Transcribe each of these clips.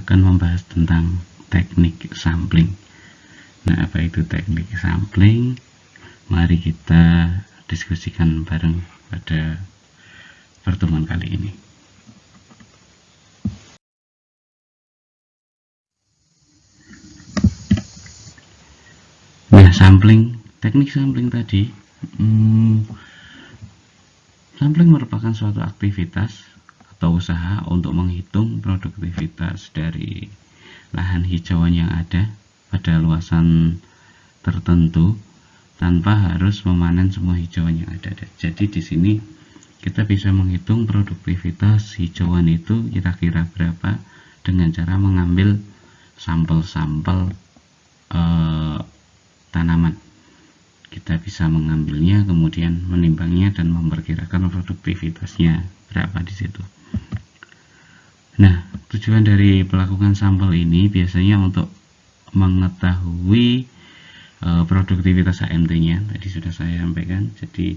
akan membahas tentang teknik sampling. Nah, apa itu teknik sampling? Mari kita diskusikan bareng pada pertemuan kali ini. Nah, teknik sampling tadi, sampling merupakan suatu aktivitas atau usaha untuk menghitung produktivitas dari lahan hijauan yang ada pada luasan tertentu tanpa harus memanen semua hijauan yang ada. Jadi di sini kita bisa menghitung produktivitas hijauan itu kira-kira berapa dengan cara mengambil sampel-sampel tanaman. Kita bisa mengambilnya, kemudian menimbangnya dan memperkirakan produktivitasnya berapa di situ. Nah, tujuan dari melakukan sampel ini biasanya untuk mengetahui produktivitas HMT-nya. Tadi sudah saya sampaikan. Jadi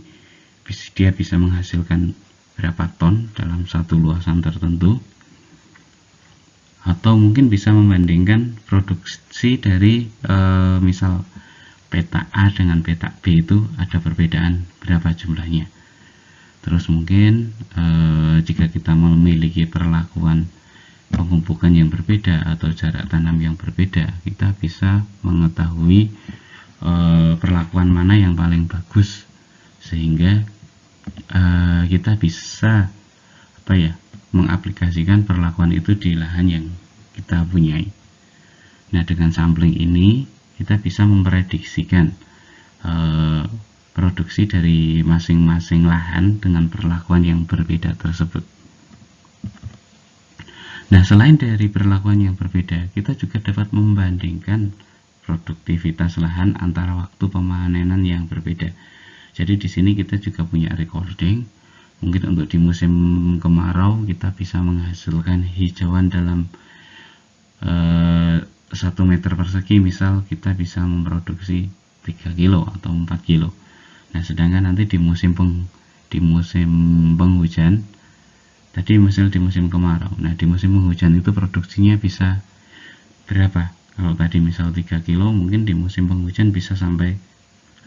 dia bisa menghasilkan berapa ton dalam satu luasan tertentu, atau mungkin bisa membandingkan produksi dari misal peta A dengan peta B itu ada perbedaan berapa jumlahnya. Terus mungkin jika kita memiliki perlakuan pemupukan yang berbeda atau jarak tanam yang berbeda, kita bisa mengetahui perlakuan mana yang paling bagus, sehingga kita bisa mengaplikasikan perlakuan itu di lahan yang kita punyai. Nah, dengan sampling ini kita bisa memprediksikan produksi dari masing-masing lahan dengan perlakuan yang berbeda tersebut. Nah, selain dari perlakuan yang berbeda, kita juga dapat membandingkan produktivitas lahan antara waktu pemanenan yang berbeda. Jadi di sini kita juga punya recording. Mungkin untuk di musim kemarau kita bisa menghasilkan hijauan dalam 1 meter persegi, misal kita bisa memproduksi 3 kilo atau 4 kilo. Nah, sedangkan nanti di musim penghujan, tadi misal di musim kemarau, nah di musim penghujan itu produksinya bisa berapa? Kalau tadi misal 3 kilo, mungkin di musim penghujan bisa sampai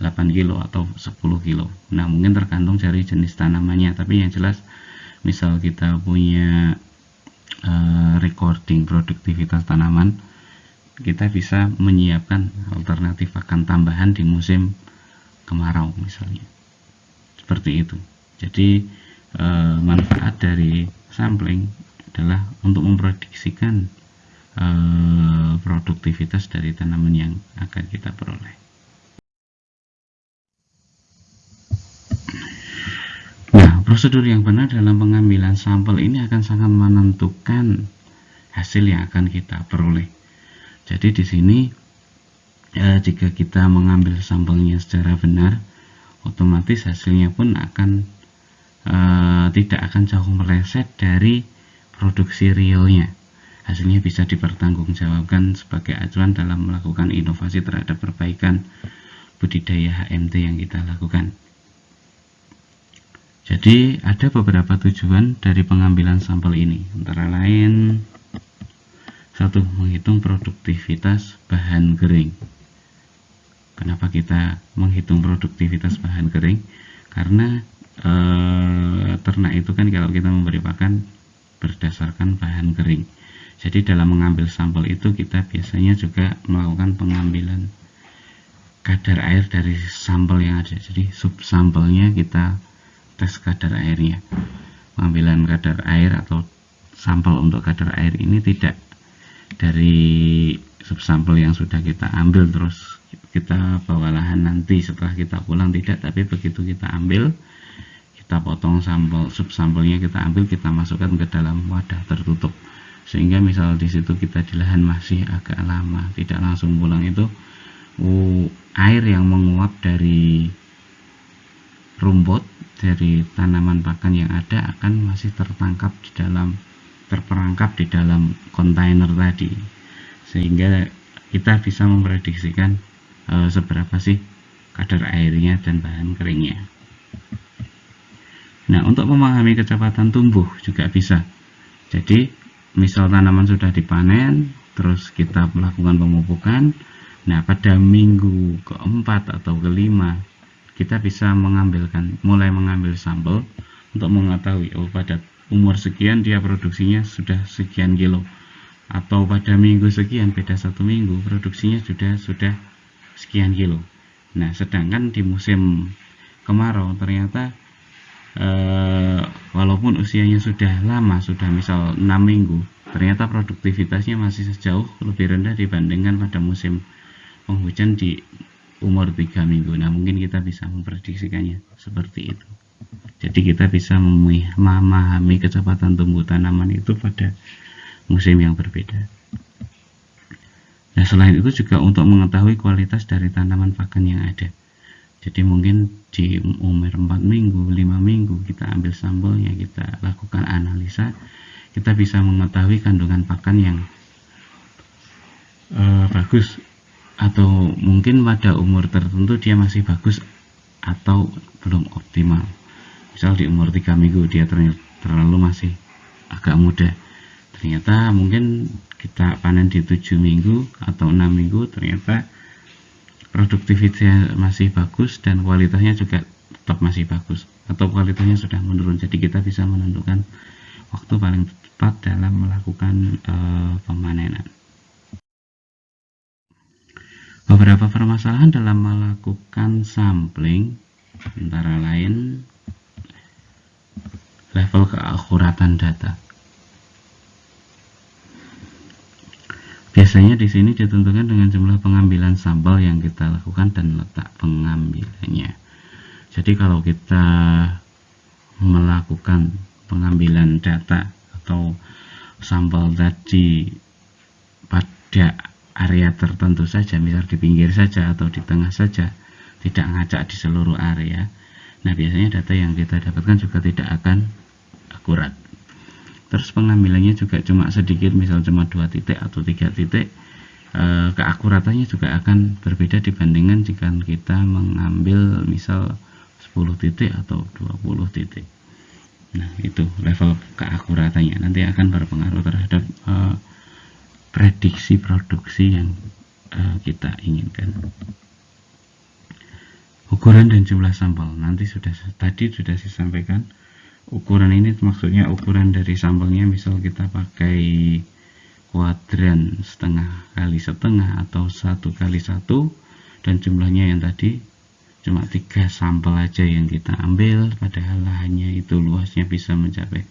8 kilo atau 10 kilo. Nah, mungkin tergantung dari jenis tanamannya, tapi yang jelas misal kita punya recording produktivitas tanaman, kita bisa menyiapkan alternatif pakan tambahan di musim kemarau misalnya. Seperti itu. Jadi manfaat dari sampling adalah untuk memprediksikan produktivitas dari tanaman yang akan kita peroleh. Nah, prosedur yang benar dalam pengambilan sampel ini akan sangat menentukan hasil yang akan kita peroleh. Jadi di sini jika kita mengambil sampelnya secara benar, otomatis hasilnya pun akan tidak akan jauh meleset dari produksi realnya. Hasilnya bisa dipertanggungjawabkan sebagai acuan dalam melakukan inovasi terhadap perbaikan budidaya HMT yang kita lakukan. Jadi ada beberapa tujuan dari pengambilan sampel ini, antara lain 1. Menghitung produktivitas bahan kering. Kenapa kita menghitung produktivitas bahan kering? Karena ternak itu kan kalau kita memberi pakan berdasarkan bahan kering. Jadi dalam mengambil sampel itu kita biasanya juga melakukan pengambilan kadar air dari sampel yang ada. Jadi subsampelnya kita tes kadar airnya. Pengambilan kadar air atau sampel untuk kadar air ini tidak dari subsampel yang sudah kita ambil terus kita bawa lahan nanti setelah kita pulang, tidak, tapi begitu kita ambil, kita potong subsampelnya, kita ambil, kita masukkan ke dalam wadah tertutup, sehingga misal di situ kita di lahan masih agak lama, tidak langsung pulang, itu air yang menguap dari rumput dari tanaman pakan yang ada akan masih terperangkap di dalam kontainer tadi, sehingga kita bisa memprediksikan seberapa sih kadar airnya dan bahan keringnya. Nah, untuk memahami kecepatan tumbuh juga bisa. Jadi misal tanaman sudah dipanen, terus kita melakukan pemupukan. Nah, pada minggu keempat atau kelima, kita bisa mulai mengambil sampel untuk mengetahui, oh pada umur sekian dia produksinya sudah sekian kilo, atau pada minggu sekian, beda 1 minggu, produksinya sudah sekian kilo. Nah, sedangkan di musim kemarau ternyata walaupun usianya sudah lama, sudah misal 6 minggu, ternyata produktivitasnya masih sejauh lebih rendah dibandingkan pada musim penghujan di umur 3 minggu. Nah, mungkin kita bisa memprediksikannya seperti itu. Jadi kita bisa memahami kecepatan tumbuh tanaman itu pada musim yang berbeda. Nah, selain itu juga untuk mengetahui kualitas dari tanaman pakan yang ada. Jadi mungkin di umur 4 minggu, 5 minggu kita ambil sampelnya, kita lakukan analisa, kita bisa mengetahui kandungan pakan yang bagus, atau mungkin pada umur tertentu dia masih bagus atau belum optimal. Misal di umur 3 minggu dia terlalu masih agak muda, ternyata mungkin kita panen di 7 minggu atau 6 minggu, ternyata produktivitasnya masih bagus dan kualitasnya juga tetap masih bagus, atau kualitasnya sudah menurun. Jadi kita bisa menentukan waktu paling tepat dalam melakukan pemanenan. Beberapa permasalahan dalam melakukan sampling antara lain level keakuratan data. Biasanya di sini ditentukan dengan jumlah pengambilan sampel yang kita lakukan dan letak pengambilannya. Jadi kalau kita melakukan pengambilan data atau sampel tadi pada area tertentu saja, misal di pinggir saja atau di tengah saja, tidak ngacak di seluruh area, nah biasanya data yang kita dapatkan juga tidak akan akurat. Terus pengambilannya juga cuma sedikit, misal cuma 2 titik atau 3 titik, keakuratannya juga akan berbeda dibandingkan jika kita mengambil misal 10 titik atau 20 titik. Nah, itu level keakuratannya nanti akan berpengaruh terhadap prediksi produksi yang kita inginkan. Ukuran dan jumlah sampel nanti tadi sudah saya sampaikan. Ukuran ini maksudnya ukuran dari sampelnya, misal kita pakai kuadran setengah kali setengah atau 1x1, dan jumlahnya yang tadi cuma 3 sampel aja yang kita ambil, padahal lahannya itu luasnya bisa mencapai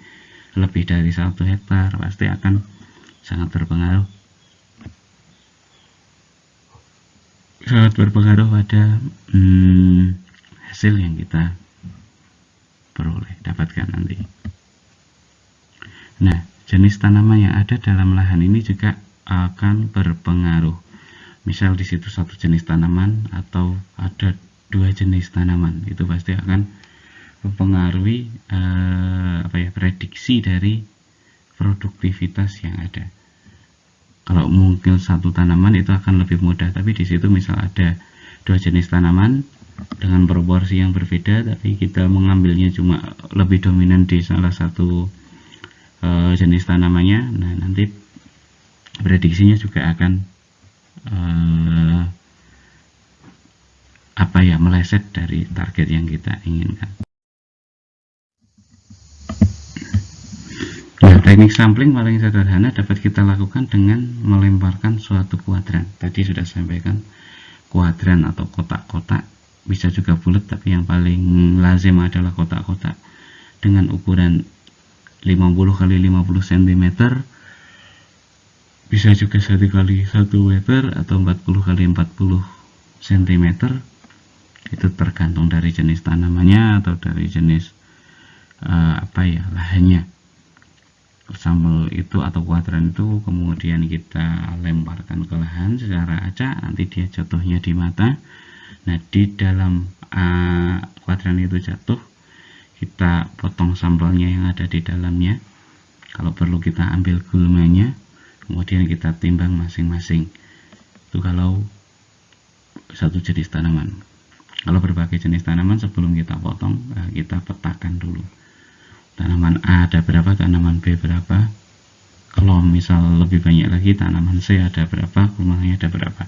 lebih dari 1 hektar, pasti akan sangat berpengaruh pada hasil yang kita dapatkan nanti. Nah, jenis tanaman yang ada dalam lahan ini juga akan berpengaruh. Misal di situ 1 jenis tanaman atau ada 2 jenis tanaman, itu pasti akan mempengaruhi prediksi dari produktivitas yang ada. Kalau mungkin 1 tanaman itu akan lebih mudah, tapi di situ misal ada 2 jenis tanaman dengan proporsi yang berbeda, tapi kita mengambilnya cuma lebih dominan di salah satu jenis tanamannya, nah nanti prediksinya juga akan meleset dari target yang kita inginkan. Nah, teknik sampling paling sederhana dapat kita lakukan dengan melemparkan suatu kuadran. Tadi sudah sampaikan kuadran atau kotak-kotak, bisa juga bulat, tapi yang paling lazim adalah kotak-kotak dengan ukuran 50 x 50 cm, bisa juga 1x1 meter atau 40 x 40 cm. Itu tergantung dari jenis tanamannya atau dari jenis lahannya. Sampel itu atau kuadran itu kemudian kita lemparkan ke lahan secara acak, nanti dia jatuhnya di mata. Nah, di dalam kuadran itu jatuh, kita potong sampelnya yang ada di dalamnya. Kalau perlu kita ambil gulmanya, kemudian kita timbang masing-masing. Itu kalau 1 jenis tanaman. Kalau berbagai jenis tanaman, sebelum kita potong, kita petakan dulu. Tanaman A ada berapa, tanaman B berapa, Kalau misal lebih banyak lagi, tanaman C ada berapa, gulmanya ada berapa,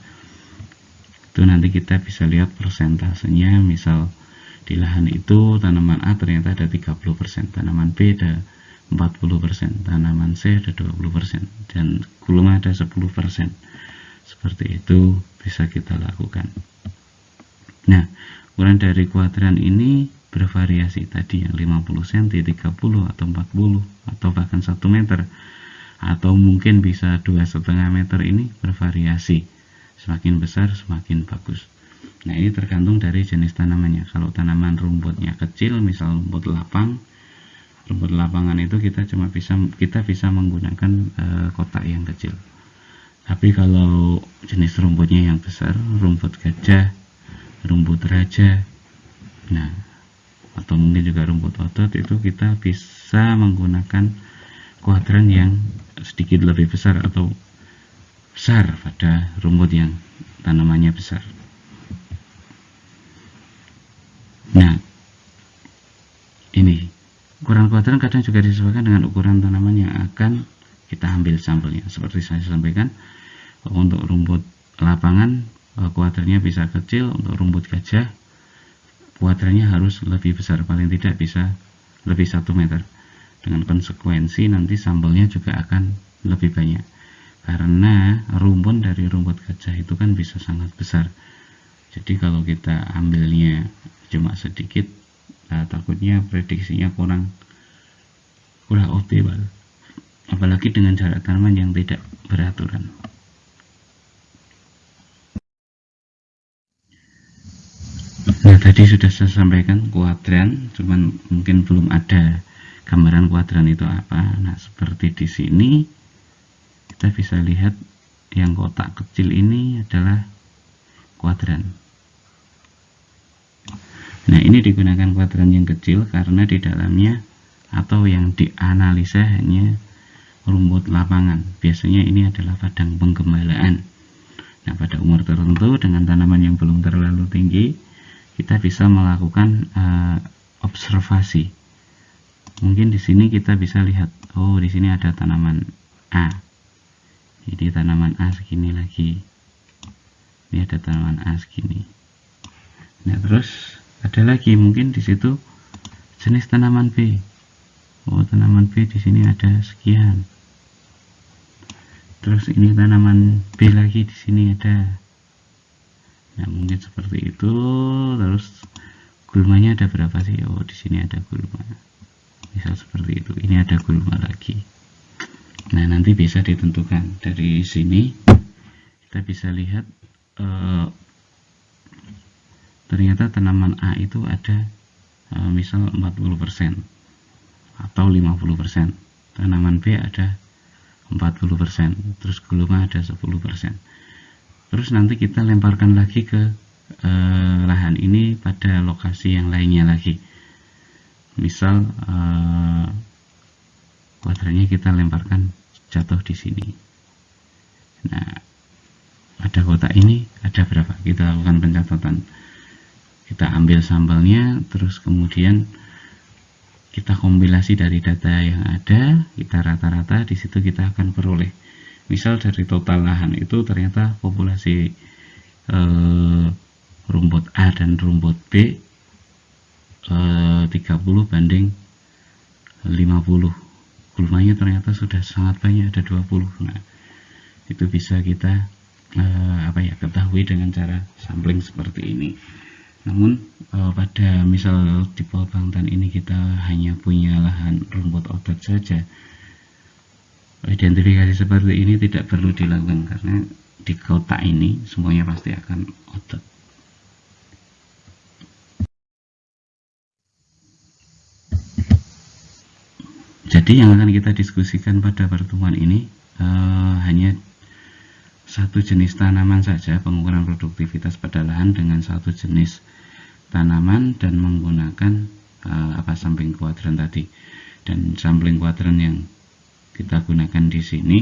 itu nanti kita bisa lihat persentasenya. Misal di lahan itu tanaman A ternyata ada 30%, tanaman B ada 40%, tanaman C ada 20%, dan gulma ada 10%. Seperti itu bisa kita lakukan. Nah, ukuran dari kuadran ini bervariasi, tadi yang 50 cm, 30 atau 40 atau bahkan 1 meter, atau mungkin bisa 2,5 meter, ini bervariasi. Semakin besar semakin bagus. Nah, ini tergantung dari jenis tanamannya. Kalau tanaman rumputnya kecil, misal rumput lapang, rumput lapangan itu kita bisa menggunakan kotak yang kecil. Tapi kalau jenis rumputnya yang besar, rumput gajah, rumput raja, nah, atau mungkin juga rumput otot, itu kita bisa menggunakan kuadran yang sedikit lebih besar atau besar pada rumput yang tanamannya besar. Nah, ini ukuran kuadran kadang juga disesuaikan dengan ukuran tanaman yang akan kita ambil sampelnya. Seperti saya sampaikan, untuk rumput lapangan kuadrannya bisa kecil, untuk rumput gajah kuadrannya harus lebih besar, paling tidak bisa lebih 1 meter. Dengan konsekuensi nanti sampelnya juga akan lebih banyak, karena rumpun dari rumput gajah itu kan bisa sangat besar. Jadi kalau kita ambilnya cuma sedikit, takutnya prediksinya kurang optimal, apalagi dengan jarak tanaman yang tidak beraturan. Nah, tadi sudah saya sampaikan kuadran, cuman mungkin belum ada gambaran kuadran itu apa. Nah, seperti di sini kita bisa lihat yang kotak kecil ini adalah kuadran. Nah, ini digunakan kuadran yang kecil karena di dalamnya atau yang dianalisa hanya rumput lapangan. Biasanya ini adalah padang penggembalaan. Nah, pada umur tertentu dengan tanaman yang belum terlalu tinggi, kita bisa melakukan observasi. Mungkin di sini kita bisa lihat, oh, di sini ada tanaman A. Jadi tanaman A segini lagi. Ini ada tanaman A segini. Nah, terus ada lagi mungkin di situ jenis tanaman B. Oh, tanaman B di sini ada sekian. Terus ini tanaman B lagi, di sini ada. Nah, mungkin seperti itu. Terus gulmanya ada berapa sih? Oh, di sini ada gulma. Misal seperti itu. Ini ada gulma lagi. Nah, nanti bisa ditentukan dari sini. Kita bisa lihat ternyata tanaman A itu ada misal 40% atau 50%. Tanaman B ada 40%. Terus gulma ada 10%. Terus nanti kita lemparkan lagi ke lahan ini pada lokasi yang lainnya lagi. Misal kuadrannya kita lemparkan jatuh di sini. Nah, pada kotak ini ada berapa? Kita lakukan pencatatan. Kita ambil sampelnya, terus kemudian kita kompilasi dari data yang ada, kita rata-rata, di situ kita akan peroleh. Misal dari total lahan itu ternyata populasi rumput A dan rumput B 30 banding 50. Gulmanya ternyata sudah sangat banyak, ada 20. Nah, itu bisa kita ketahui dengan cara sampling seperti ini. Namun pada misal di Bangtan ini kita hanya punya lahan rumput otot saja, identifikasi seperti ini tidak perlu dilakukan karena di kotak ini semuanya pasti akan otot. Jadi yang akan kita diskusikan pada pertemuan ini hanya satu jenis tanaman saja, pengukuran produktivitas pada lahan dengan satu jenis tanaman dan menggunakan sampling kuadran tadi. Dan sampling kuadran yang kita gunakan di sini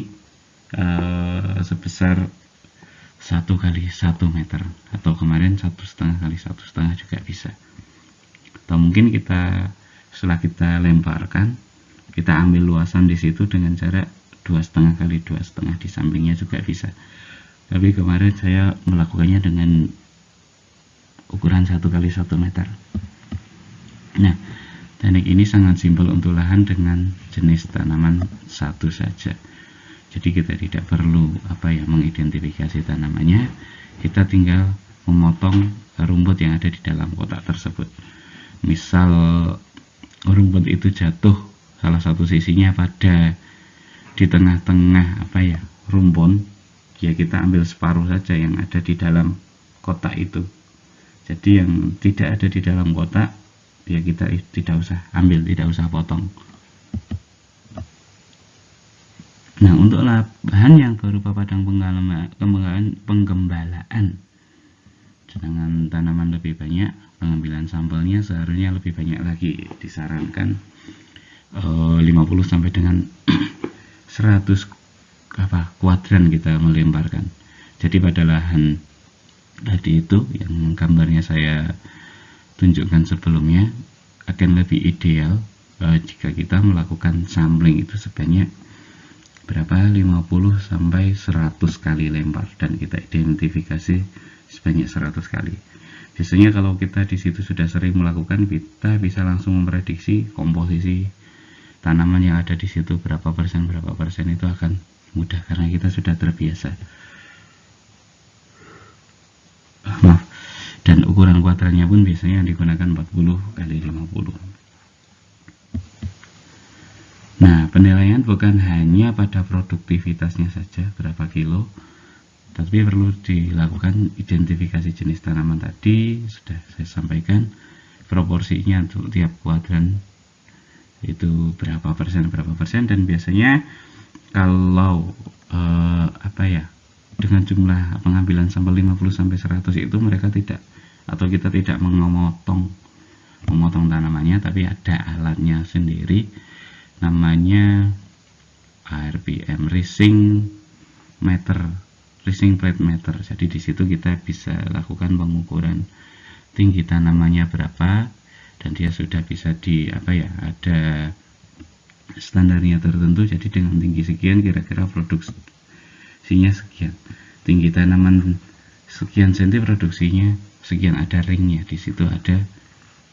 sebesar 1 kali 1 meter, atau kemarin 1,5 kali 1,5 juga bisa. Atau mungkin setelah kita lemparkan, kita ambil luasan di situ dengan cara 2,5 kali 2,5 di sampingnya juga bisa, tapi kemarin saya melakukannya dengan ukuran 1 kali 1 meter. Nah, teknik ini sangat simpel untuk lahan dengan jenis tanaman satu saja. Jadi kita tidak perlu mengidentifikasi tanamannya, kita tinggal memotong rumput yang ada di dalam kotak tersebut. Misal rumput itu jatuh salah satu sisinya pada di tengah-tengah rumpun, ya kita ambil separuh saja yang ada di dalam kotak itu. Jadi yang tidak ada di dalam kotak ya kita tidak usah ambil, tidak usah potong. Nah, untuk lahan yang berupa padang penggembalaan, sedangkan tanaman lebih banyak, pengambilan sampelnya seharusnya lebih banyak lagi. Disarankan 50 sampai dengan 100 kuadran kita melemparkan. Jadi pada lahan tadi itu yang gambarnya saya tunjukkan sebelumnya, akan lebih ideal jika kita melakukan sampling itu sebanyak 50 sampai 100 kali lempar, dan kita identifikasi sebanyak 100 kali. Biasanya kalau kita di situ sudah sering melakukan, kita bisa langsung memprediksi komposisi tanaman yang ada di situ berapa persen itu akan mudah karena kita sudah terbiasa. Dan ukuran kuadrannya pun biasanya digunakan 40 kali 50. Nah, penilaian bukan hanya pada produktivitasnya saja berapa kilo, tapi perlu dilakukan identifikasi jenis tanaman tadi. Sudah saya sampaikan proporsinya untuk tiap kuadran itu berapa persen, dan biasanya kalau dengan jumlah pengambilan sampel 50 sampai 100 itu mereka kita tidak memotong tanamannya, tapi ada alatnya sendiri namanya RPM, Rising Plate Meter. Jadi di situ kita bisa lakukan pengukuran tinggi tanamannya berapa, dan dia sudah bisa ada standarnya tertentu. Jadi dengan tinggi sekian kira-kira produksinya sekian, tinggi tanaman sekian senti produksinya sekian, ada ringnya di situ, ada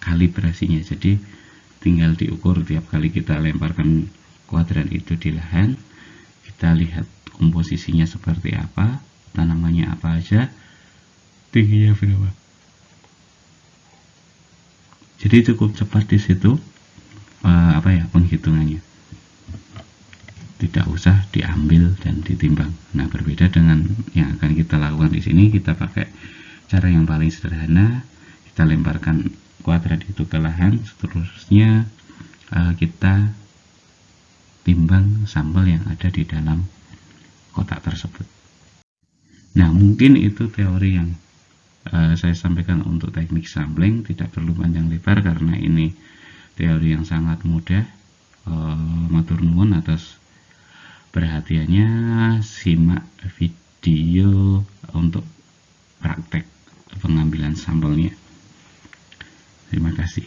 kalibrasinya. Jadi tinggal diukur tiap kali kita lemparkan kuadran itu di lahan, kita lihat komposisinya seperti apa, tanamannya apa aja, tingginya berapa. Jadi cukup cepat di situ penghitungannya, tidak usah diambil dan ditimbang. Nah, berbeda dengan yang akan kita lakukan di sini, kita pakai cara yang paling sederhana. Kita lemparkan kuadrat itu ke lahan, seterusnya kita timbang sampel yang ada di dalam kotak tersebut. Nah, mungkin itu teori yang saya sampaikan untuk teknik sampling, tidak perlu panjang lebar karena ini teori yang sangat mudah. Matur nuwun atas perhatiannya, simak video untuk praktek pengambilan sampelnya. Terima kasih.